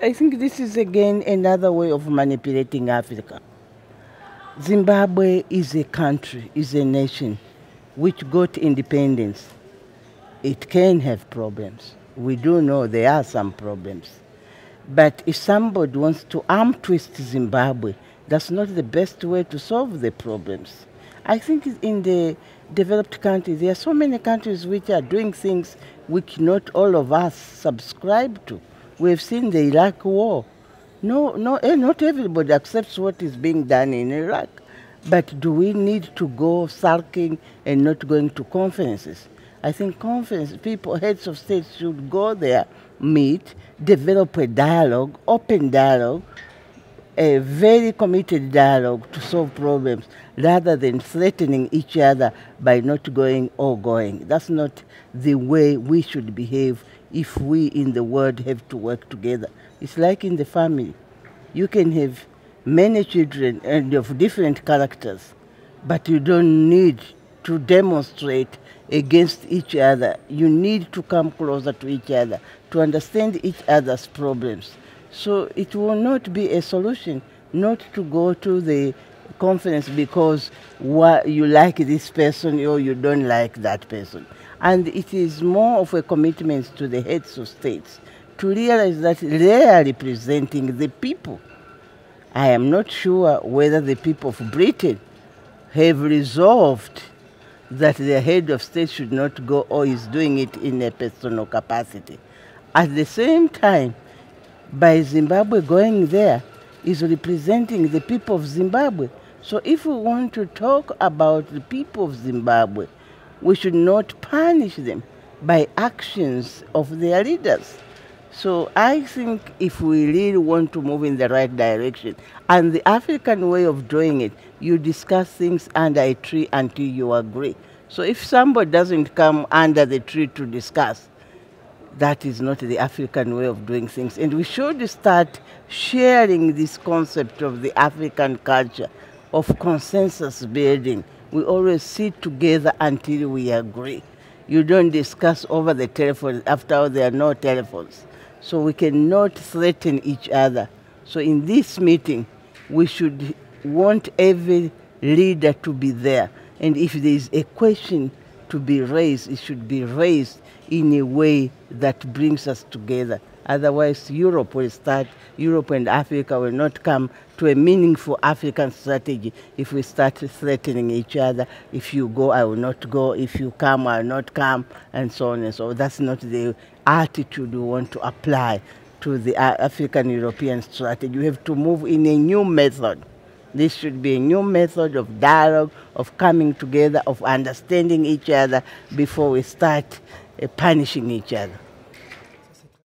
I think this is again another way of manipulating Africa. Zimbabwe is a country, is a nation which got independence. It can have problems. We do know there are some problems. But if somebody wants to arm twist Zimbabwe, that's not the best way to solve the problems. I think in the developed countries, there are so many countries which are doing things which not all of us subscribe to. We've seen the Iraq war. Not everybody accepts what is being done in Iraq. But do we need to go sulking and not going to conferences? I think people, heads of states should go there, meet, develop a dialogue, open dialogue, a very committed dialogue to solve problems rather than threatening each other by not going or going. That's not the way we should behave if we in the world have to work together. It's like in the family. You can have many children and of different characters, but you don't need to demonstrate against each other. You need to come closer to each other, to understand each other's problems. So it will not be a solution not to go to the conference because you like this person or you don't like that person. And it is more of a commitment to the heads of states to realize that they are representing the people. I am not sure whether the people of Britain have resolved that the head of state should not go or is doing it in a personal capacity. At the same time, by Zimbabwe going there is representing the people of Zimbabwe. So if we want to talk about the people of Zimbabwe, we should not punish them by actions of their leaders. So I think if we really want to move in the right direction, and the African way of doing it, you discuss things under a tree until you agree. So if somebody doesn't come under the tree to discuss, that is not the African way of doing things. And we should start sharing this concept of the African culture of consensus building. We always sit together until we agree. You don't discuss over the telephone. After all, there are no telephones. So we cannot threaten each other. So in this meeting, we should want every leader to be there. And if there is a question to be raised, it should be raised in a way that brings us together. Otherwise, Europe and Africa will not come to a meaningful African strategy if we start threatening each other. If you go, I will not go. If you come, I will not come, and so on and so on. That's not the attitude we want to apply to the African-European strategy. We have to move in a new method. This should be a new method of dialogue, of coming together, of understanding each other before we start punishing each other.